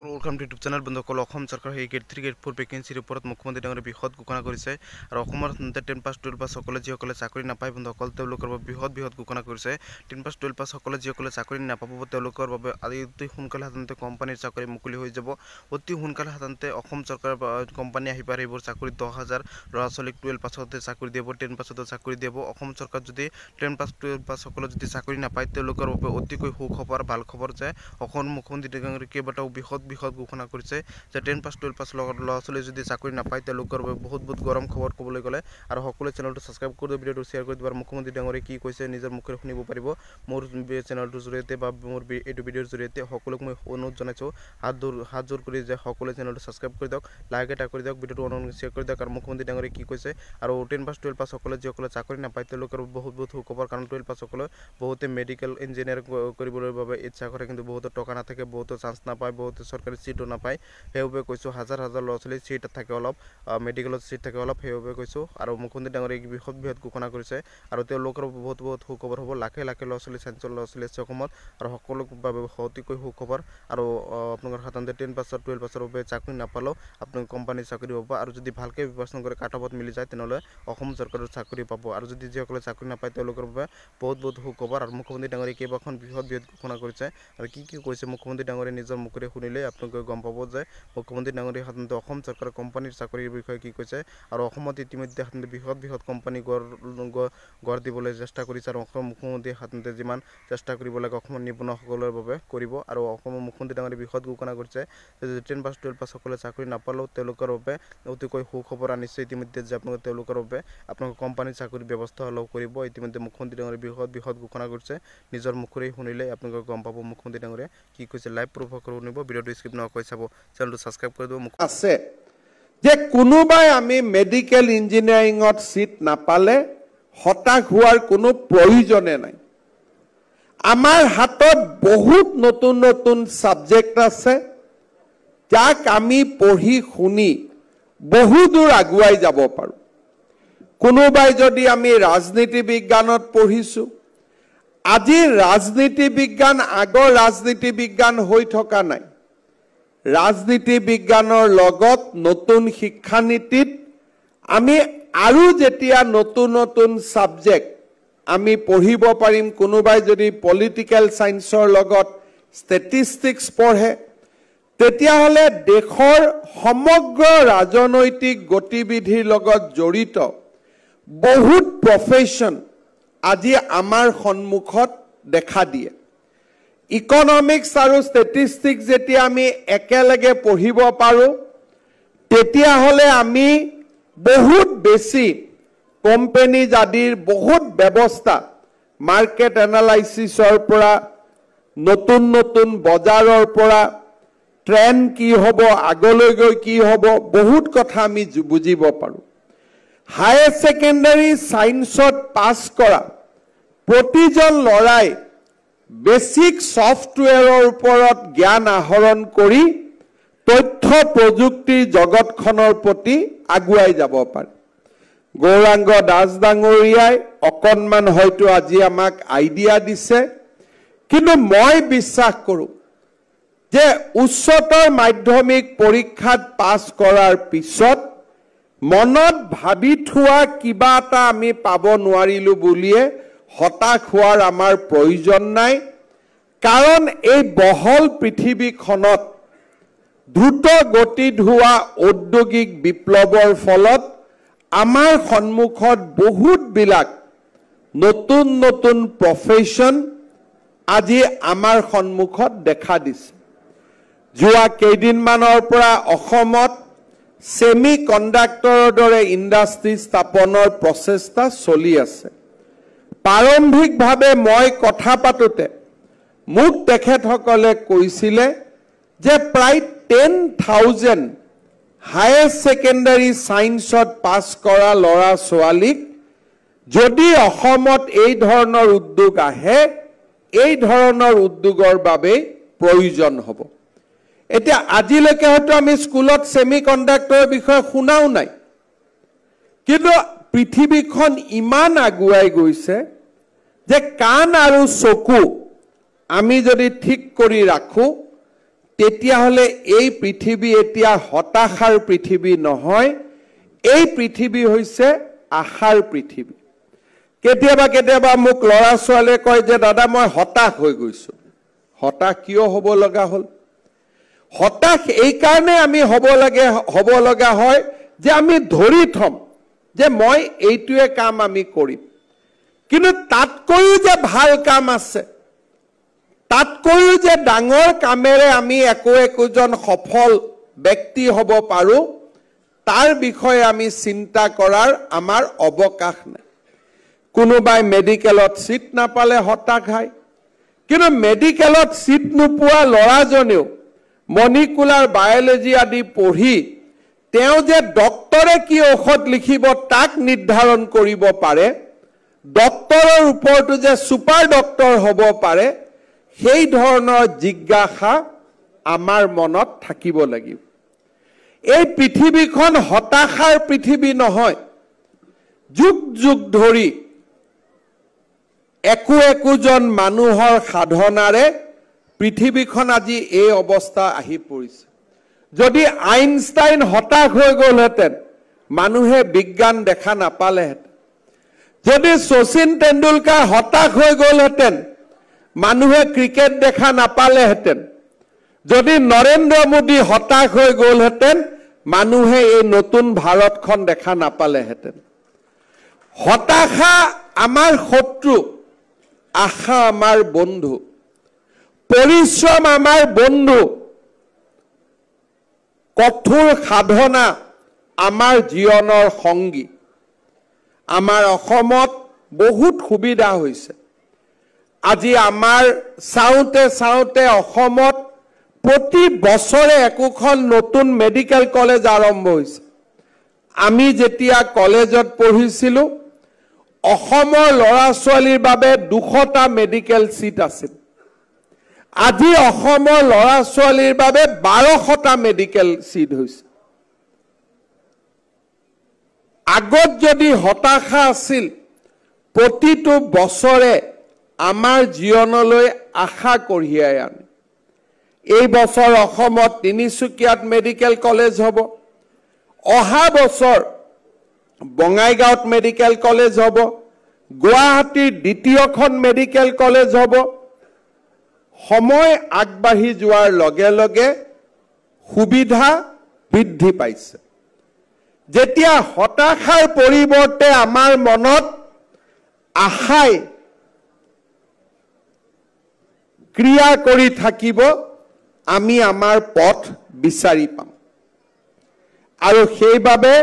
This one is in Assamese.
ওয়েলকাম টু ইউটিউব চেনেল বন্ধুসকল চৰকাৰ সেই গেট 3 গেট 4 ভেকেন্সিৰ ওপৰত মুখ্যমন্ত্ৰী ডাঙৰীয়ে বৃহৎ ঘোষণা কৰিছে আৰু অসমৰ 10 পাছ 12 পাছ সকলে যিসকলে চাকৰি নাপায় বন্ধুসকল তেওঁলোকৰ বাবে বৃহৎ ঘোষণা কৰিছে 10 পাছ 12 পাছ সকলে যিসকলে চাকৰি নাপাব তেওঁলোকৰ বাবে অতি সোনকালে সাধাৰণতে কোম্পানীৰ চাকৰি মুকলি হৈ যাব অতি সোনকালে সাধাৰণতে অসম চৰকাৰ কোম্পানী আহি পাৰে এইবোৰ চাকৰি 10000 ল'ৰা ছোৱালীক 12 পাছতে চাকৰি দিব 10 পাছতে চাকৰি দিব অসম চৰকাৰ যদি 10 পাছ 12 পাছ সকলে যদি চাকৰি নাপায় তেওঁলোকৰ বাবে অতিকৈ সুখবৰ ভাল খবৰ যে অসম মুখ্যমন্ত্ৰী ডাঙৰীয়ে কেইবাটাও বৃহৎ ঘোষণা কৰিছে যে 10 পাছ 12 পাছ ল'ৰা ছোৱালী যদি চাকৰি নাপায় তেওঁলোকৰ বাবে বহুত গৰম খবৰ ক'বলৈ গ'লে আৰু সকলোৱে চেনেলটো সাবস্ক্ৰাইব কৰি দিও ভিডিওটো শ্বেয়াৰ কৰি দিও আৰু মুখ্যমন্ত্ৰী ডাঙৰীয়ে কি কৈছে নিজৰ মুখেৰে শুনিব পাৰিব মোৰ চেনেলটোৰ জৰিয়তে বা মোৰ এইটো ভিডিওৰ জৰিয়তে সকলোক মই অনুৰোধ জনাইছো হাত জোৰ কৰি যে সকলোৱে চেনেলটো সাবস্ক্ৰাইব কৰি দিওক লাইক এটা কৰি দিওক ভিডিওটো অনলাইন শ্বেয়াৰ কৰি দিওক আৰু মুখ্যমন্ত্ৰী ডাঙৰীয়ে কি কৈছে আৰু 10 পাছ 12 পাছ সকলে যিসকলে চাকৰি নাপায় তেওঁলোকৰ বহুত সুখবৰ কাৰণ 12 পাছ সকলে বহুতে মেডিকেল ইঞ্জিনিয়াৰ কৰিবলৈ বাবে ইচ্ছা কৰে কিন্তু বহুত টকা নাথাকে বহুত চান্স নাপায় বহুত চৰকাৰী সিটো নাপায় হেউবে কৈছো হাজাৰ ল'ৰা ছোৱালী সিট থাকে অলপ মেডিকেলত সিট থাকে অলপ হেউবে কৈছো আৰু মুখ্যমন্ত্ৰী ডাঙৰীয়ে বৃহৎ ঘোষণা কৰিছে আৰু তেওঁলোকৰ বহুত সুখবৰ হ'ব লাখে ল'ৰা ছোৱালী চেঞ্চৰ ল'ৰা ছোৱালী অসমত আৰু সকলোৰ বাবে অতিকৈ সুখবৰ আৰু আপোনালোকৰ সাধাৰণতে 10 পাছ 12 পাছৰ বাবে চাকৰি নাপালেও আপোনালোক কোম্পানীৰ চাকৰি পাব আৰু যদি ভালকৈ বিবেচনা কৰি কাটঅফত মিলি যায় তেনেহ'লে অসম চৰকাৰৰ চাকৰি পাব আৰু যদি যিসকলে চাকৰি নাপায় তেওঁলোকৰ বাবে বহুত সুখবৰ আৰু মুখ্যমন্ত্ৰী ডাঙৰীয়ে কেইবাখন বৃহৎ ঘোষণা কৰিছে আৰু কি কৈছে মুখ্যমন্ত্ৰী ডাঙৰীয়ে নিজৰ মুখেৰে শুনিলে আপোনালোকে গম পাব যে মুখ্যমন্ত্ৰী ডাঙৰীয়ে সাধাৰণতে অসম চৰকাৰৰ কোম্পানীৰ চাকৰিৰ বিষয়ে কি কৈছে আৰু অসমত ইতিমধ্যে সাধাৰণতে বৃহৎ কোম্পানী গঢ় দিবলৈ চেষ্টা কৰিছে আৰু অসম মুখ্যমন্ত্ৰীয়ে সাধাৰণতে যিমান চেষ্টা কৰিব লাগে অসমৰ নিবনুৱাসকলৰ বাবে কৰিব আৰু অসমৰ মুখ্যমন্ত্ৰী ডাঙৰীয়ে বৃহৎ ঘোষণা কৰিছে যে 10 পাছ 12 পাছ সকলে চাকৰি নাপালেও তেওঁলোকৰ বাবে অতিকৈ সুখবৰ আনিছে ইতিমধ্যে যে আপোনালোকে তেওঁলোকৰ বাবে আপোনালোকৰ কোম্পানীৰ চাকৰিৰ ব্যৱস্থা অলপ কৰিব ইতিমধ্যে মুখ্যমন্ত্ৰী ডাঙৰীয়ে বৃহৎ ঘোষণা কৰিছে নিজৰ মুখেৰে শুনিলে আপোনালোকে গম পাব মুখ্যমন্ত্ৰী ডাঙৰীয়ে কি কৈছে লাইভ প্ৰুফ কৰিব ভিডিওটো স্কিপ নকৰি চাব চেনেলটো সাবস্ক্ৰাইব কৰি দিও আছে যে কোনোবাই আমি মেডিকেল ইঞ্জিনিয়াৰিংত সিট নাপালে হতাশ হোৱাৰ কোনো প্ৰয়োজনে নাই আমাৰ হাতত বহুত নতুন সাবজেক্ট আছে যাক আমি পঢ়ি শুনি বহু দূৰ আগুৱাই যাব পাৰো কোনোবাই যদি আমি ৰাজনীতি বিজ্ঞানত পঢ়িছো আজি ৰাজনীতি বিজ্ঞান আগৰ ৰাজনীতি বিজ্ঞান হৈ থকা নাই ৰাজনীতি বিজ্ঞানৰ লগত নতুন শিক্ষানীতিত আমি আৰু যেতিয়া নতুন সাবজেক্ট আমি পঢ়িব পাৰিম কোনোবাই যদি পলিটিক্যাল সায়েন্সৰ লগত ষ্টেটিষ্টিক্স পঢ়ে তেতিয়াহলে দেশৰ সমগ্ৰ ৰাজনৈতিক গতিবিধিৰ লগত জড়িত বহুত প্ৰফেশন আজি আমাৰ সন্মুখত দেখা দিয়ে ইকোনমিক্স আৰু ষ্টেটিষ্টিক্স যেতিয়া আমি একেলগে পঢ়িব পাৰো তেতিয়া হলে আমি বহুত বেছি কোম্পানী জাদিৰ বহুত ব্যৱস্থা মাৰ্কেট এনালাইসিসৰ পৰা নতুন বজাৰৰ পৰা ট্ৰেন্ড কি হ'ব আগলৈ গৈ কি হ'ব বহুত কথা আমি বুজিব পাৰো হায়াৰ সেকেন্ডাৰী সায়েন্সত পাস কৰা প্ৰতিজন লৰাই বেসিক সফটওয়্যাৰৰ ওপৰত জ্ঞান আহৰণ কৰি তথ্য প্ৰযুক্তিৰ জগতখনৰ প্ৰতি আগুৱাই যাব পাৰে গৌৰাংগ দাস ডাঙৰীয়াই অকনমান হয়তো আজি আমাক আইডিয়া দিছে কিন্তু মই বিশ্বাস কৰো যে উচ্চতৰ মাধ্যমিক পৰীক্ষাত পাস কৰাৰ পিছত মনত ভাবি থোৱা কিবা এটা আমি পাব নোৱাৰিলো বুলিয়ে হতাশ হোৱাৰ আমাৰ প্ৰয়োজন নাই কাৰণ এই বহল পৃথিৱীখনত দ্ৰুত গতিত হোৱা ঔদ্যোগিক বিপ্লৱৰ ফলত আমাৰ সন্মুখত বহুত বিলাক নতুন প্ৰফেশন আজি আমাৰ সন্মুখত দেখা দিছে যোৱা কেইদিনমানৰ পৰা অসমত সেমি কণ্ডাক্টৰৰ দৰে ইণ্ডাষ্ট্ৰি স্থাপনৰ প্ৰচেষ্টা চলি আছে প্ৰাৰম্ভিকভাৱে মই কথা পাতোতে মোক তেখেতসকলে কৈছিলে যে প্ৰায় 10,000 হায়াৰ সেকেন্ডাৰী সায়েন্সত পাস কৰা ল'ৰা ছোৱালীক যদি অসমত এই ধৰণৰ উদ্যোগ আহে এই ধৰণৰ উদ্যোগৰ বাবে প্ৰয়োজন হ'ব এতিয়া আজিলৈকে হয়তো আমি স্কুলত সেমি কণ্ডাক্টৰৰ বিষয়ে শুনাও নাই কিন্তু পৃথিৱীখন ইমান আগুৱাই গৈছে যে কাণ আৰু চকু আমি যদি ঠিক কৰি ৰাখো তেতিয়াহ'লে এই পৃথিৱী এতিয়া হতাশাৰ পৃথিৱী নহয়, এই পৃথিৱী হৈছে আশাৰ পৃথিৱী। কেতিয়াবা কেতিয়াবা মোক ল'ৰা ছোৱালীয়ে কয় যে দাদা মই হতাশ হৈ গৈছোঁ। হতাশ কিয় হ'ব লগা হ'ল? হতাশ এই কাৰণে আমি হ'ব লগা হয় যে আমি ধৰি থম যে মই এইটোৱে কাম আমি কৰিম, কিন্তু তাতকৈও যে ভাল কাম আছে, তাতকৈও যে ডাঙৰ কামেৰে আমি একোজন সফল ব্যক্তি হ'ব পাৰোঁ, তাৰ বিষয়ে আমি চিন্তা কৰাৰ আমাৰ অৱকাশ নাই। কোনোবাই মেডিকেলত চিট নাপালে হতাশ হয়, কিন্তু মেডিকেলত চিট নোপোৱা ল'ৰাজনেও মলিকুলাৰ বায়'লজি আদি পঢ়ি তেওঁ যে ডক্টৰে কি ঔষধ লিখিব তাক নিৰ্ধাৰণ কৰিব পাৰে, ডক্টৰৰ ওপৰতো যে ছুপাৰ ডক্টৰ হ'ব পাৰে, সেই ধৰণৰ জিজ্ঞাসা আমাৰ মনত থাকিব লাগিব। এই পৃথিৱীখন হতাশাৰ পৃথিৱী নহয়। যুগ যুগ ধৰি একোজন মানুহৰ সাধনাৰে পৃথিৱীখন আজি এই অৱস্থা আহি পৰিছে। যদি আইনষ্টাইন হতাশ হৈ গ'লহেঁতেন, মানুহে বিজ্ঞান দেখা নাপালেহেঁতেন। যদি শচীন তেণ্ডুলকাৰ হতাশ হৈ গ'লহেঁতেন, মানুহে ক্ৰিকেট দেখা নাপালেহেঁতেন। যদি নৰেন্দ্ৰ মোদী হতাশ হৈ গ'লহেঁতেন, মানুহে এই নতুন ভাৰতখন দেখা নাপালেহেঁতেন। হতাশা আমাৰ শত্ৰু, আশা আমাৰ বন্ধু, পৰিশ্ৰম আমাৰ বন্ধু, কঠোৰ সাধনা আমাৰ জীৱনৰ সংগী। আমাৰ অসমত বহুত সুবিধা হৈছে। আজি আমাৰ চাওঁতে চাওঁতে অসমত প্ৰতি বছৰে একোখন নতুন মেডিকেল কলেজ আৰম্ভ হৈছে। আমি যেতিয়া কলেজত পঢ়িছিলোঁ, অসমৰ ল'ৰা ছোৱালীৰ বাবে 200টা মেডিকেল চিট আছিল। আজি অসমৰ ল'ৰা ছোৱালীৰ বাবে 1200টা মেডিকেল চিট হৈছে। আগত যদি হতাশা আছিল, প্ৰতিটো বছৰে আমাৰ জীৱনলৈ আশা কঢ়িয়াই আনে। এই বছৰ অসমত তিনিচুকীয়াত মেডিকেল কলেজ হ'ব, অহা বছৰ বঙাইগাঁৱত মেডিকেল কলেজ হ'ব, গুৱাহাটীৰ দ্বিতীয়খন মেডিকেল কলেজ হ'ব। সময় আগবাঢ়ি যোৱাৰ লগে লগে সুবিধা বৃদ্ধি পাইছে। যেতিয়া হতাশাৰ পৰিৱৰ্তে আমাৰ মনত আশাই ক্ৰিয়া কৰি থাকিব, আমি আমাৰ পথ বিচাৰি পাম। আৰু সেইবাবে